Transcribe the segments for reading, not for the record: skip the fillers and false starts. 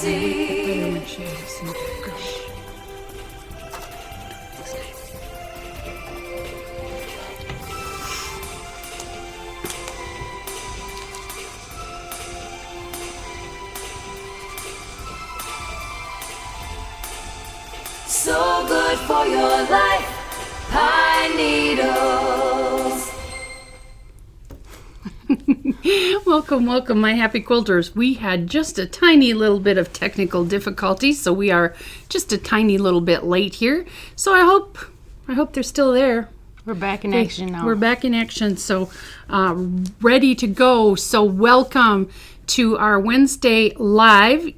So good for your life, pine needles. Welcome, my happy quilters. We had just a tiny little bit of technical difficulty, so we are just a tiny little bit late here. So I hope they're still there. We're back in action now. We're back in action, so ready to go. So welcome to our Wednesday live.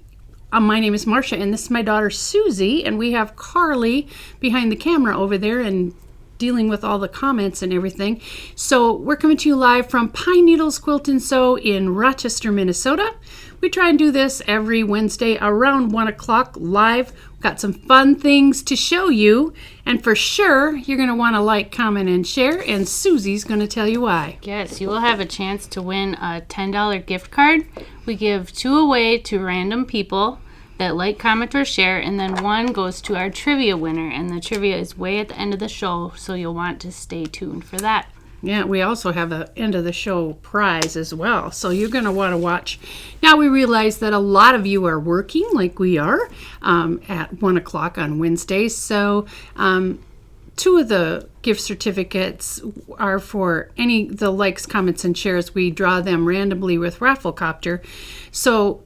My name is Marcia, and this is my daughter Susie, and we have Carly behind the camera over there and dealing with all the comments and everything. So we're coming to you live from Pine Needles Quilt and Sew in Rochester, Minnesota. We try and do this every Wednesday around 1 o'clock live. We've got some fun things to show you, and for sure you're going to want to like, comment, and share, and Susie's going to tell you why. Yes, you will have a chance to win a $10 gift card. We give 2 away to random people that like, comment, or share, and then 1 goes to our trivia winner, and the trivia is way at the end of the show, so you'll want to stay tuned for that. Yeah, we also have an end of the show prize as well, so you're going to want to watch. Now we realize that a lot of you are working like we are at 1 o'clock on Wednesdays, so 2 of the gift certificates are for the likes, comments, and shares. We draw them randomly with Rafflecopter. So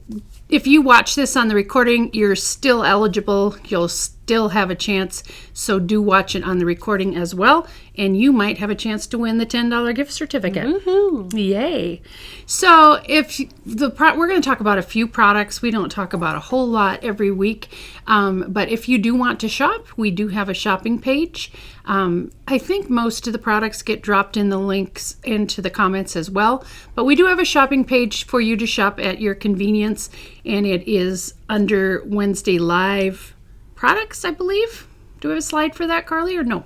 if you watch this on the recording, you're still eligible. You'll still have a chance. So do watch it on the recording as well. And you might have a chance to win the $10 gift certificate. Woohoo! Yay. So we're going to talk about a few products. We don't talk about a whole lot every week. But if you do want to shop, we do have a shopping page. I think most of the products get dropped in the links into the comments as well. But we do have a shopping page for you to shop at your convenience. And it is under Wednesday Live products, I believe. Do we have a slide for that, Carly, or no?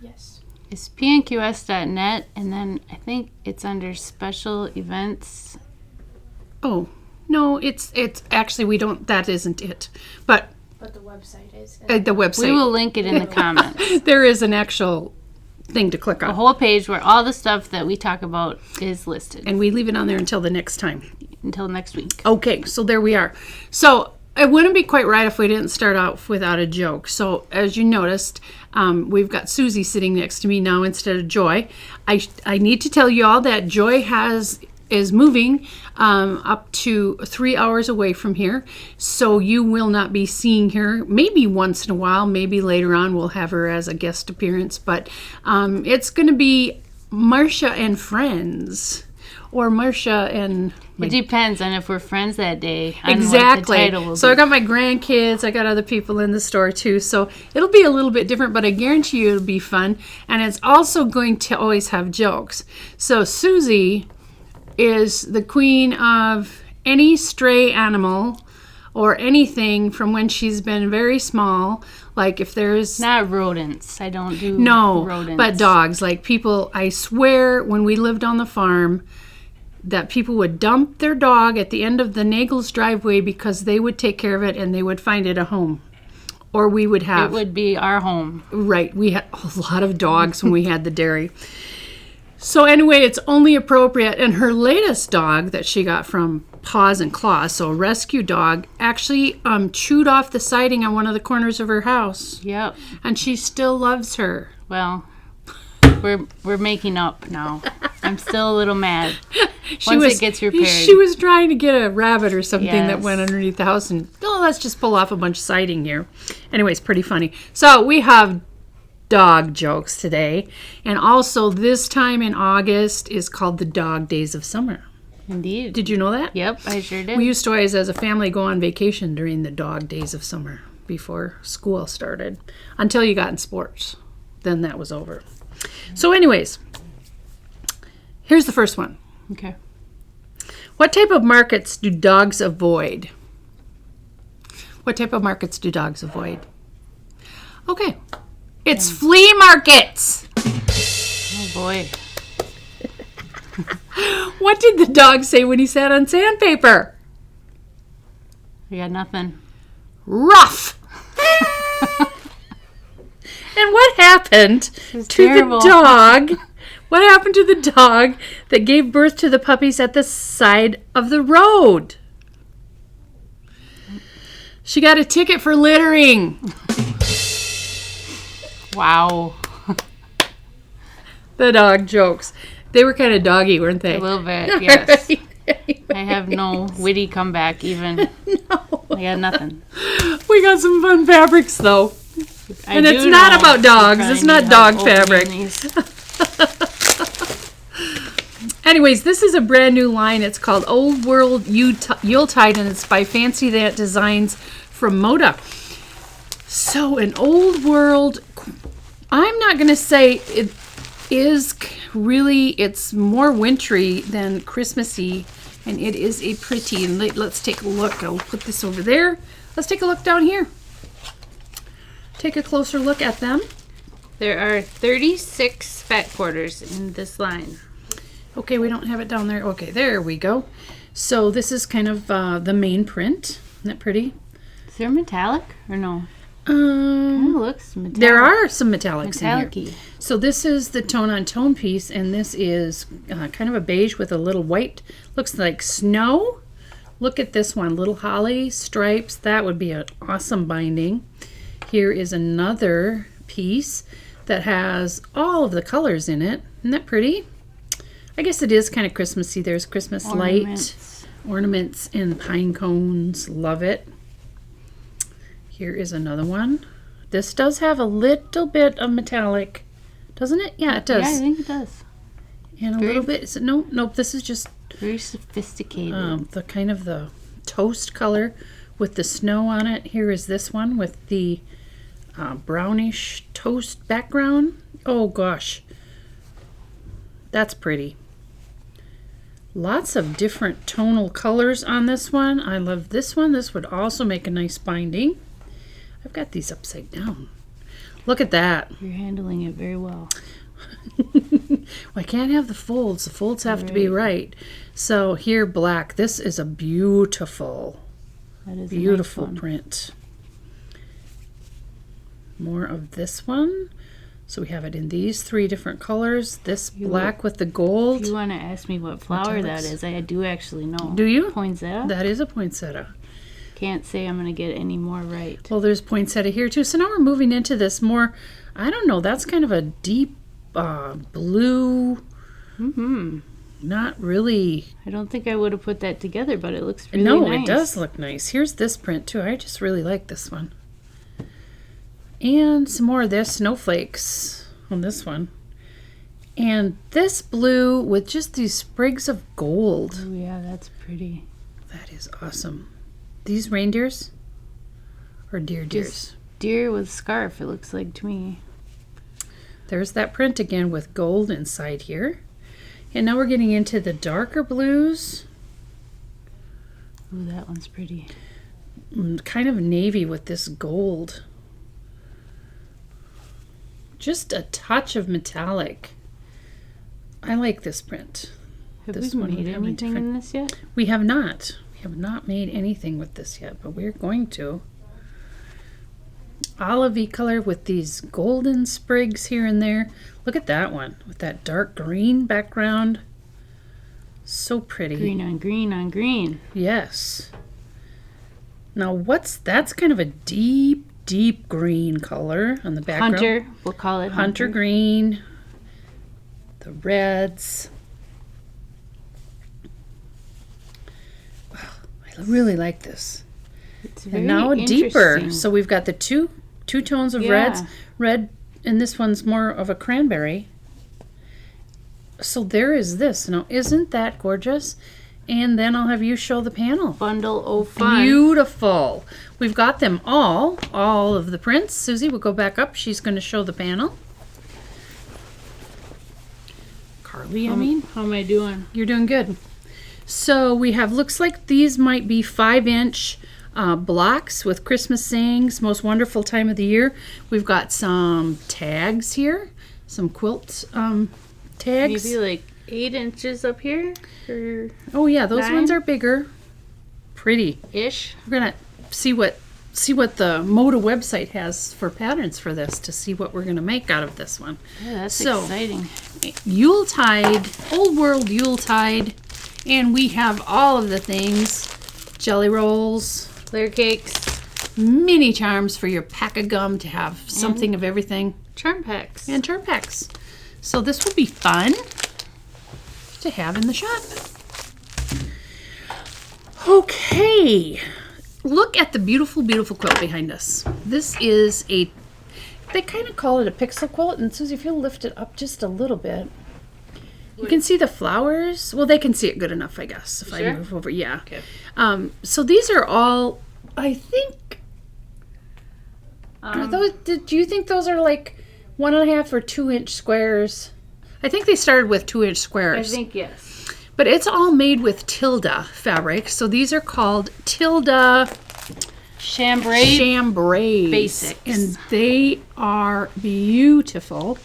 Yes. It's pnqs.net, and then I think it's under special events. Oh, no, it's actually, we don't, that isn't it. But the website is. The website. We will link it in the comments. There is an actual thing to click on. A whole page where all the stuff that we talk about is listed. And we leave it on there until the next time. Until next week. Okay, so there we are. So it wouldn't be quite right if we didn't start out without a joke. So as you noticed, we've got Susie sitting next to me now instead of Joy. I need to tell you all that Joy is moving up to 3 hours away from here. So you will not be seeing her maybe once in a while. Maybe later on we'll have her as a guest appearance. But it's going to be Marcia and Friends. Or Marcia and... It depends on if we're friends that day. Exactly. What the title will So be. I got my grandkids. I got other people in the store too. So it'll be a little bit different, but I guarantee you it'll be fun. And it's also going to always have jokes. So Susie is the queen of any stray animal or anything from when she's been very small. Like if there's... Not rodents. I don't do rodents. But dogs. Like people, I swear when we lived on the farm, that people would dump their dog at the end of the Nagel's driveway because they would take care of it and they would find it a home. Or we would have... It would be our home. Right. We had a lot of dogs when we had the dairy. So anyway, it's only appropriate. And her latest dog that she got from Paws and Claws, so a rescue dog, actually chewed off the siding on one of the corners of her house. Yep. And she still loves her. Well, we're making up now. I'm still a little mad. It gets repaired. She was trying to get a rabbit or something that Yes. went underneath the house, and let's just pull off a bunch of siding here. Anyways, pretty funny. So we have dog jokes today, and also this time in August is called the Dog Days of Summer. Indeed. Did you know that? Yep, I sure did. We used to always, as a family, go on vacation during the Dog Days of Summer before school started, until you got in sports. Then that was over. So anyways, here's the first one. Okay. What type of markets do dogs avoid? What type of markets do dogs avoid? Okay. It's flea markets. Oh, boy. What did the dog say when he sat on sandpaper? I got nothing. Rough. And what happened to terrible. the dog? What happened to the dog that gave birth to the puppies at the side of the road? She got a ticket for littering. Wow. The dog jokes. They were kind of doggy, weren't they? A little bit, yes. I have no witty comeback even. No. I got nothing. We got some fun fabrics, though. I And it's do not know about dogs. you It's probably not need dog help opening fabric. these. Anyways, this is a brand new line. It's called Old World Yuletide, and it's by Fancy That Designs from Moda. So an Old World, I'm not going to say it is really, it's more wintry than Christmassy, and it is a pretty, and let's take a look. I'll put this over there. Let's take a look down here. Take a closer look at them. There are 36 fat quarters in this line. Okay, we don't have it down there. Okay, there we go. So this is kind of the main print. Isn't that pretty? Is there metallic or no? It looks metallic. There are some metallics in here. Metallic-y. So this is the tone-on-tone piece, and this is kind of a beige with a little white. Looks like snow. Look at this one, little holly stripes. That would be an awesome binding. Here is another piece that has all of the colors in it. Isn't that pretty? I guess it is kind of Christmassy. There's Christmas light, ornaments, and pine cones. Love it. Here is another one. This does have a little bit of metallic, doesn't it? Yeah, it does. Yeah, I think it does. And a little bit. Is it, nope. This is just Very sophisticated. the kind of the toast color with the snow on it. Here is this one with the brownish toast background. Oh gosh, that's pretty. Lots of different tonal colors on this one. I love this one. This would also make a nice binding. I've got these upside down. Look at that. You're handling it very well. Well, I can't have the folds. The folds have to be right. So here, black. This is a beautiful, That is beautiful a nice one. print. More of this one. So we have it in these 3 different colors. This black with the gold. If you want to ask me what flower that Metallics. is, I do actually know. Do you? Poinsettia? That is a poinsettia. Can't say I'm going to get any more right. Well, there's poinsettia here too. So now we're moving into this more, I don't know, that's kind of a deep blue. Not really. I don't think I would have put that together, but it looks really No, nice. it does look nice. Here's this print too. I just really like this one. And some more of this snowflakes on this one. And this blue with just these sprigs of gold. Oh, yeah, that's pretty. That is awesome. These reindeers or deers? Just deer with scarf, it looks like to me. There's that print again with gold inside here. And now we're getting into the darker blues. Ooh, that one's pretty. Kind of navy with this gold. Just a touch of metallic. I like this print. Have This we one would made have a anything different- in this yet? We have not. We have not made anything with this yet, but we're going to. Olivey color with these golden sprigs here and there. Look at that one with that dark green background. So pretty. Green on green on green. Yes. Now that's kind of a deep, deep green color on the background. Hunter, we'll call it Hunter green. The reds. Wow, I really like this. It's very And now deeper. interesting. So we've got the two tones of reds. Yeah. Red, and this one's more of a cranberry. So there is this. Now, isn't that gorgeous? And then I'll have you show the panel. Bundle O Fun. Beautiful. We've got them all of the prints. Susie will go back up. She's going to show the panel. Carly, I mean. How am I doing? You're doing good. So we have, looks like these might be 5-inch blocks with Christmas sayings, most wonderful time of the year. We've got some tags here, some quilt tags. Maybe like 8 inches up here? Or Oh yeah, those 9? ones are bigger. pretty. Ish. We're gonna see what the Moda website has for patterns for this to see what we're gonna make out of this one. Yeah, that's So, exciting. Yuletide, old world Yuletide, and we have all of the things: jelly rolls, Layer cakes, mini charms for your pack of gum to have something of everything, charm packs. and turn packs. So this will be fun to have in the shop. Okay, look at the beautiful, beautiful quilt behind us. This is they kind of call it a pixel quilt, and Susie, if you'll lift it up just a little bit, you can see the flowers. Well, they can see it good enough, I guess, if I Sure. move over. Yeah. Okay. So these are all, I think, are those, do you think those are like 1.5 or 2 inch squares? I think they started with 2 inch I squares. think yes. But it's all made with Tilda fabric. So these are called Tilda chambray Basics. and they are beautiful.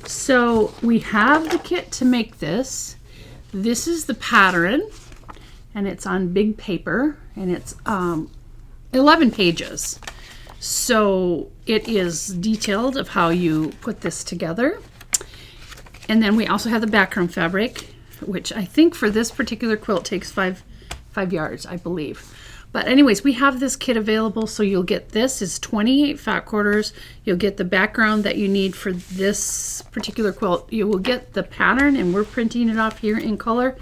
So we have the kit to make this. This is the pattern, and it's on big paper, and it's 11 pages. So it is detailed of how you put this together. And then we also have the background fabric, which I think for this particular quilt takes five yards, I believe. But anyways, we have this kit available, so you'll get this is 28 fat quarters. You'll get the background that you need for this particular quilt. You will get the pattern, and we're printing it off here in color.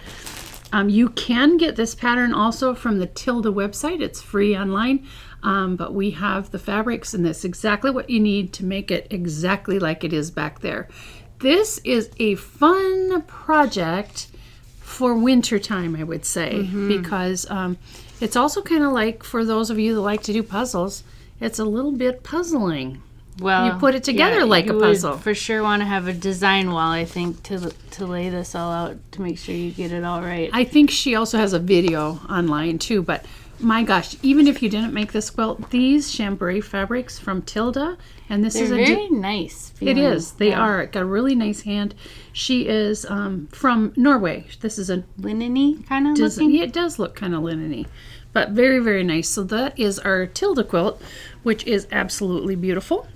You can get this pattern also from the Tilda website. It's free online, but we have the fabrics, and that's exactly what you need to make it exactly like it is back there. This is a fun project for winter time, I would say, because it's also kind of like, for those of you that like to do puzzles, it's a little bit puzzling. Well, You put it together like you a puzzle. would for sure want to have a design wall, I think, to lay this all out to make sure you get it all right. I think she also has a video online too, but my gosh, even if you didn't make this quilt, these chambray fabrics from Tilda, and this They're is a very nice. It feeling. is. They Yeah. are. It got a really nice hand. She is from Norway. This is a Linen-y kind of does, looking. yeah, it does look kind of linen-y, but very, very nice. So that is our Tilda quilt, which is absolutely beautiful.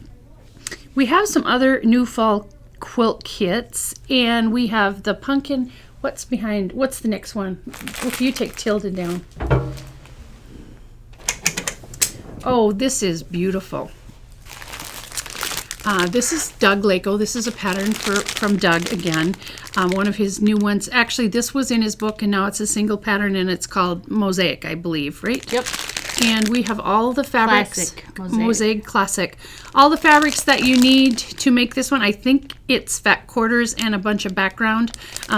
We have some other new fall quilt kits, and we have the pumpkin. What's the next one? If you take Tilda down. Oh, this is beautiful. This is Doug Lako. This is a pattern from Doug again. One of his new ones. Actually, this was in his book, and now it's a single pattern, and it's called Mosaic, I believe, right? Yep. And we have all the fabrics. Classic Mosaic Classic. All the fabrics that you need to make this one. I think it's fat quarters and a bunch of background.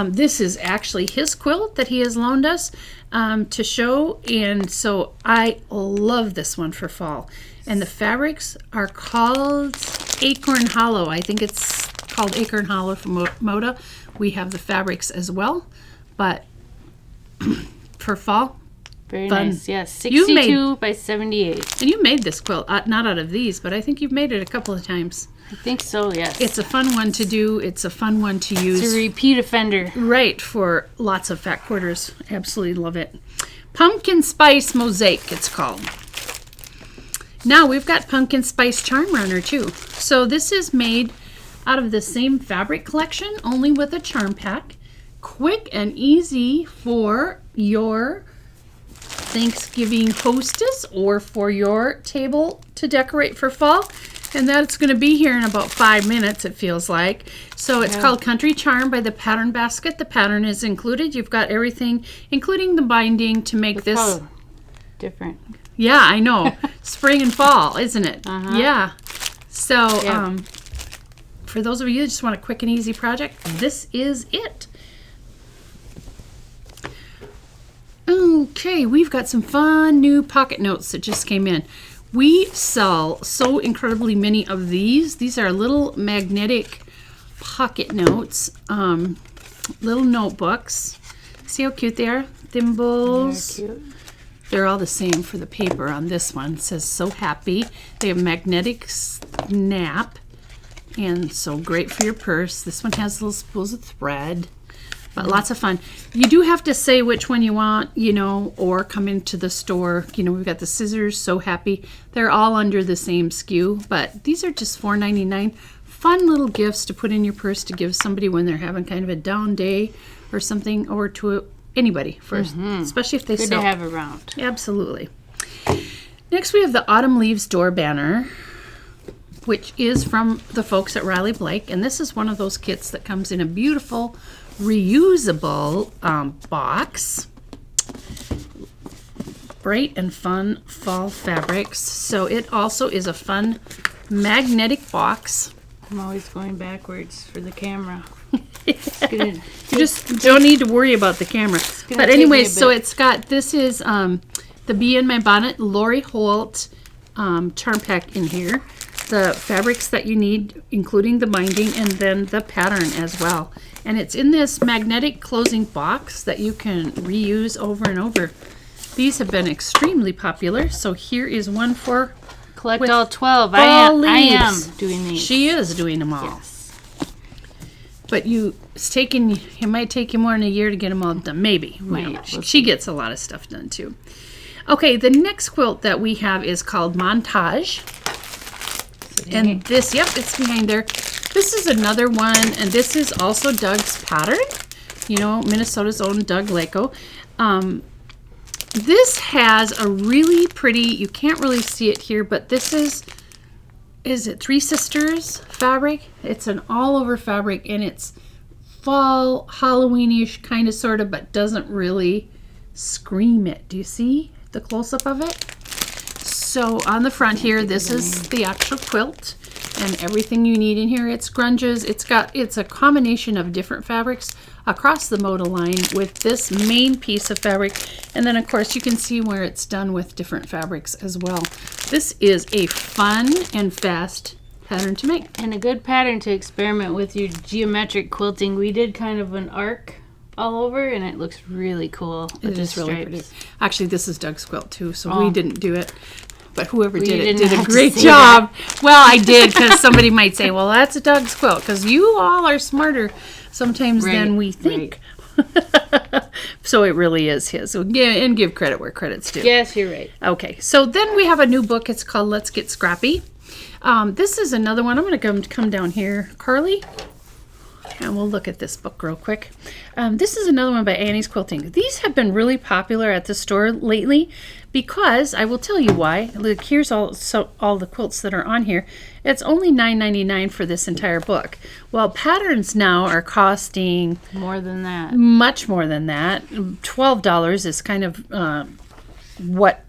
This is actually his quilt that he has loaned us to show. And so I love this one for fall. And the fabrics are called Acorn Hollow. I think it's called Acorn Hollow from Moda. We have the fabrics as well. But for fall, Very fun. nice. Yes. You 62 by 78. and you made this quilt, not out of these, but I think you've made it a couple of times. I think so, yes. It's a fun one to do. It's a fun one to It's a use. repeat offender. Right, for lots of fat quarters. Absolutely love it. Pumpkin Spice Mosaic, it's called. Now we've got Pumpkin Spice Charm Runner too. So this is made out of the same fabric collection, only with a charm pack. Quick and easy for your Thanksgiving hostess or for your table to decorate for fall. And that's going to be here in about 5 minutes, it feels like. So it's called Country Charm by the Pattern Basket. The pattern is included. You've got everything, including the binding to make this. Oh, different. Yeah, I know. Spring and fall, isn't it? Uh-huh. Yeah. So Yeah. for those of you that just want a quick and easy project, this is it. Okay, we've got some fun new pocket notes that just came in. We sell so incredibly many of these. These are little magnetic pocket notes, little notebooks. See how cute they are? Thimbles. Very cute. They're all the same for the paper on this one. It says So Happy. They have magnetic snap, and so great for your purse. This one has little spools of thread. But lots of fun. You do have to say which one you want, or come into the store. We've got the scissors, So Happy. They're all under the same SKU, but these are just $4.99. Fun little gifts to put in your purse to give somebody when they're having kind of a down day or something, or to anybody first, especially if they Good sew. to have around. Absolutely. Next, we have the Autumn Leaves door banner, which is from the folks at Riley Blake, and this is one of those kits that comes in a beautiful reusable box. Bright and fun fall fabrics. So it also is a fun magnetic box. I'm always going backwards for the camera. You just don't need to worry about the camera. But anyway, so it's got, this is the Bee in My Bonnet Lori Holt charm pack in here. The fabrics that you need, including the binding, and then the pattern as well. And it's in this magnetic closing box that you can reuse over and over. These have been extremely popular. So here is one for collect all 12. I am doing these. She is doing them all. Yes. But it might take you more than a year to get them all done. Maybe. She gets a lot of stuff done too. Okay, the next quilt that we have is called Montage. And this, it's behind there. This is another one, and this is also Doug's pattern. Minnesota's own Doug Lako. This has a really pretty, you can't really see it here, but this is it Three Sisters fabric? It's an all-over fabric, and it's fall, Halloween-ish kind of, sort of, but doesn't really scream it. Do you see the close-up of it? So on the front here, this is the actual quilt and everything you need in here. It's grunges. It's a combination of different fabrics across the Moda line with this main piece of fabric. And then of course you can see where it's done with different fabrics as well. This is a fun and fast pattern to make. And a good pattern to experiment with your geometric quilting. We did kind of an arc all over, and it looks really cool. It is really pretty. Actually, this is Doug's quilt too, so we didn't do it. But whoever did it did a great job. Well, I did, because somebody might say, well, that's Doug's quilt, because you all are smarter sometimes than we think. Right. So it really is his. So, and give credit where credit's due. Yes, you're right. Okay, so then we have a new book. It's called Let's Get Scrappy. This is another one. I'm going to come down here, Carly, and we'll look at this book real quick. This is another one by Annie's Quilting. These have been really popular at the store lately because, I will tell you why. Look, here's all the quilts that are on here. It's only $9.99 for this entire book. Well, patterns now are costing more than that. Much more than that. $12 is kind of what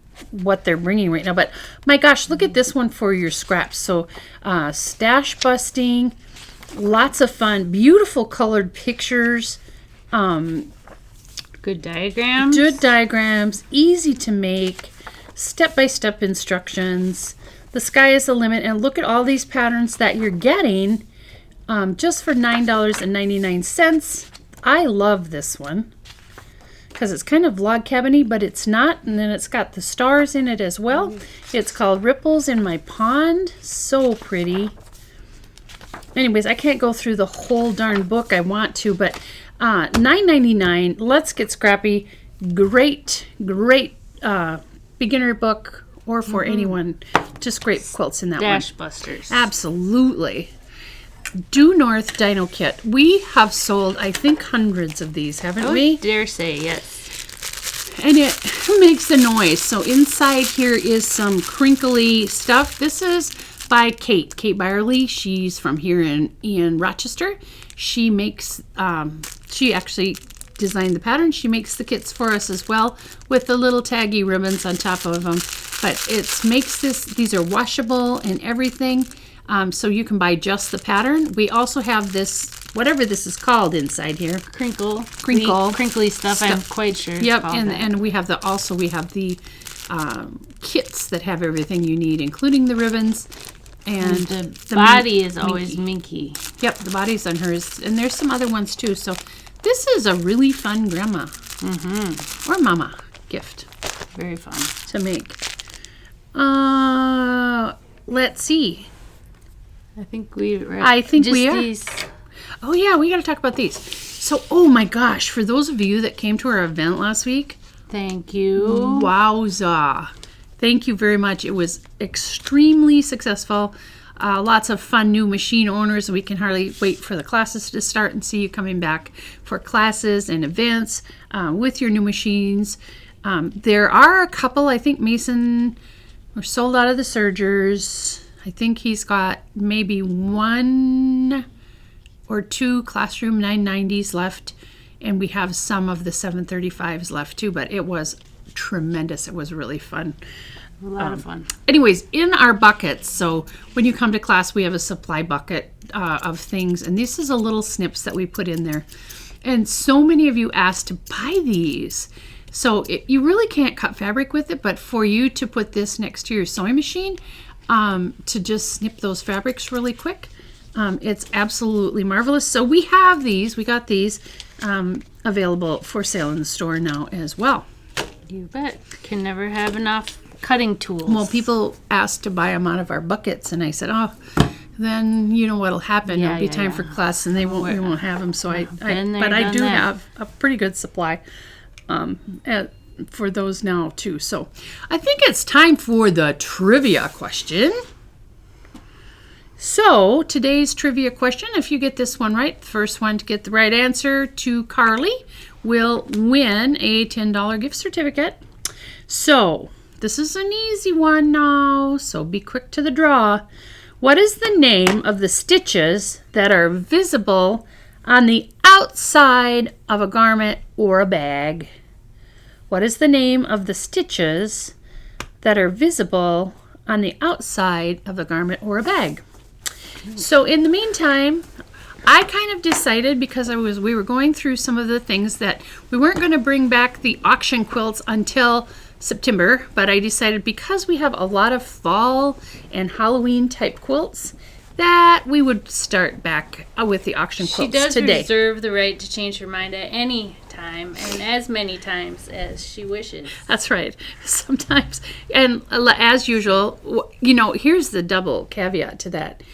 they're bringing right now. But my gosh, look at this one for your scraps. So stash busting, lots of fun, beautiful colored pictures. Good diagrams. Good diagrams, easy to make, step-by-step instructions. The sky is the limit, and look at all these patterns that you're getting just for $9.99. I love this one because it's kind of log cabin-y, but it's not, and then it's got the stars in it as well. It's called Ripples in My Pond. So pretty. Anyways, I can't go through the whole darn book. I want to, but $9.99. Let's Get Scrappy. Great beginner book, or for anyone. Just great quilts in that Dash one. busters. Absolutely. Due North Dino Kit. We have sold, I think, hundreds of these, haven't we? I dare say, yes. And it makes a noise. So inside here is some crinkly stuff. This is by Kate Byerly. She's from here in Rochester. She makes, she actually designed the pattern. She makes the kits for us as well with the little taggy ribbons on top of them. But it makes these are washable and everything. So you can buy just the pattern. We also have this, whatever this is called inside here. Crinkly stuff. I'm quite sure. Yep, and we have the kits that have everything you need, including the ribbons. And the body is always minky. Yep, the body's on hers. And there's some other ones too. So this is a really fun grandma or mama gift. Very fun to make. Let's see. I think we are. These. Oh yeah, we got to talk about these. So, oh my gosh, for those of you that came to our event last week, Thank you. wowza. Thank you very much. It was extremely successful. Lots of fun new machine owners. We can hardly wait for the classes to start and see you coming back for classes and events with your new machines. There are a couple, I think Mason, we're sold out of the Surgers. I think he's got maybe 1 or 2 Classroom 990s left, and we have some of the 735s left too, but it was tremendous. It was really fun. A lot of fun. Anyways, in our buckets, so when you come to class, we have a supply bucket of things, and this is a little snips that we put in there. And so many of you asked to buy these. So you really can't cut fabric with it, but for you to put this next to your sewing machine to just snip those fabrics really quick, it's absolutely marvelous. So we have these, we got these available for sale in the store now as well. You bet. Can never have enough cutting tools. Well, people asked to buy them out of our buckets, and I said, "Oh, then you know what'll happen. It'll be time for class, and we won't have them." So I do have a pretty good supply for those now too. So I think it's time for the trivia question. So today's trivia question, if you get this one right, the first one to get the right answer to Carly will win a $10 gift certificate. So this is an easy one now, so be quick to the draw. What is the name of the stitches that are visible on the outside of a garment or a bag? What is the name of the stitches that are visible on the outside of a garment or a bag? So in the meantime, I kind of decided, because we were going through some of the things, that we weren't going to bring back the auction quilts until September, but I decided because we have a lot of fall and Halloween type quilts that we would start back with the auction quilts today. She does reserve the right to change her mind at any time and as many times as she wishes. That's right. Sometimes, and as usual, here's the double caveat to that.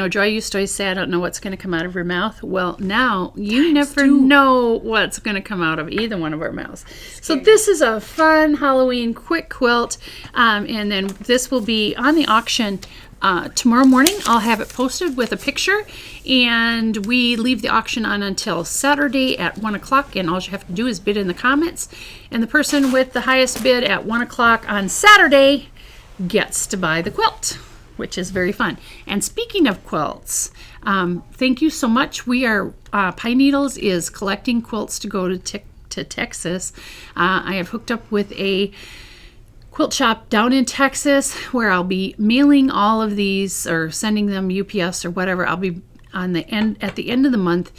Joy used to always say, I don't know what's going to come out of her mouth. Well, now you never know what's going to come out of either one of our mouths. So this is a fun Halloween quick quilt. And then this will be on the auction tomorrow morning. I'll have it posted with a picture. And we leave the auction on until Saturday at 1 o'clock. And all you have to do is bid in the comments. And the person with the highest bid at 1 o'clock on Saturday gets to buy the quilt, which is very fun. And speaking of quilts, thank you so much. We are, Pine Needles is collecting quilts to go to Texas. I have hooked up with a quilt shop down in Texas where I'll be mailing all of these or sending them UPS or whatever. I'll be at the end of the month.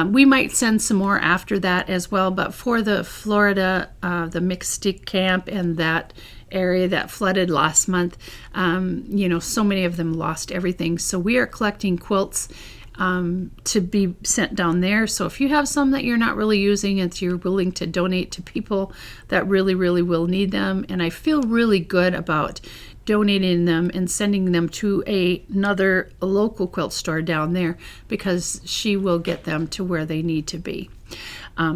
We might send some more after that as well, but for the Florida, the mixed stick camp and that area that flooded last month, so many of them lost everything. So we are collecting quilts to be sent down there. So if you have some that you're not really using and you're willing to donate to people that really, really will need them, and I feel really good about donating them and sending them to another local quilt store down there, because she will get them to where they need to be.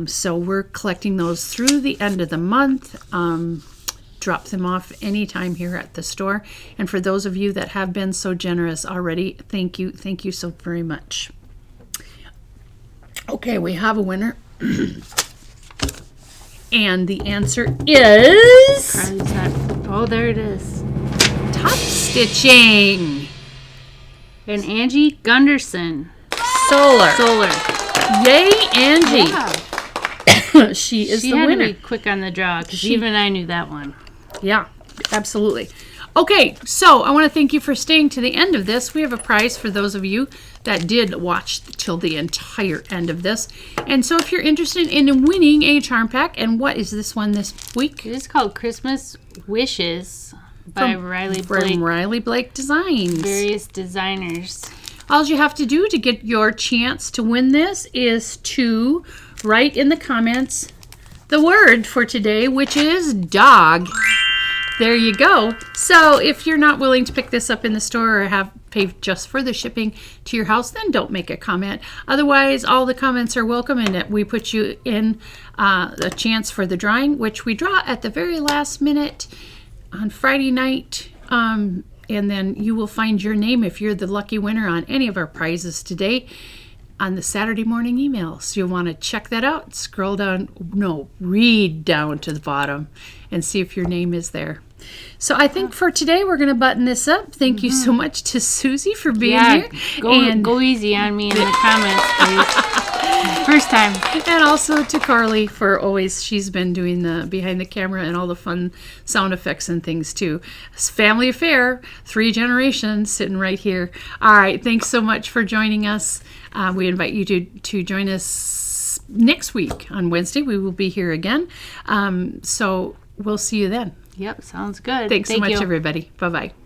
So we're collecting those through the end of the month. Drop them off anytime here at the store. And for those of you that have been so generous already, thank you. Thank you so very much. Okay, we have a winner. And the answer is... Oh, there it is. Top stitching. And Angie Gunderson. Solar. Yay, Angie. Yeah. She is the winner. She had to winner. be quick on the draw, because even I knew that one. Yeah, absolutely. Okay, so I want to thank you for staying to the end of this. We have a prize for those of you that did watch till the entire end of this. And so if you're interested in winning a charm pack, and what is this one this week? It is called Christmas Wishes by Riley Blake. From Riley Blake Designs. Various designers. All you have to do to get your chance to win this is to write in the comments the word for today, which is dog. There you go. So if you're not willing to pick this up in the store or have pay just for the shipping to your house, then don't make a comment. Otherwise, all the comments are welcome, and we put you in a chance for the drawing, which we draw at the very last minute on Friday night. And then you will find your name if you're the lucky winner on any of our prizes today on the Saturday morning email. So you'll want to check that out. Scroll down, read down to the bottom and see if your name is there. So I think for today we're going to button this up. Thank you so much to Susie for being here. Go easy on me in the comments, please. First time. And also to Carly for always, she's been doing the behind the camera and all the fun sound effects and things too. It's a family affair, 3 generations sitting right here. All right, thanks so much for joining us. We invite you to join us next week on Wednesday. We will be here again. So we'll see you then. Yep, sounds good. Thanks so much, you. everybody. Bye-bye.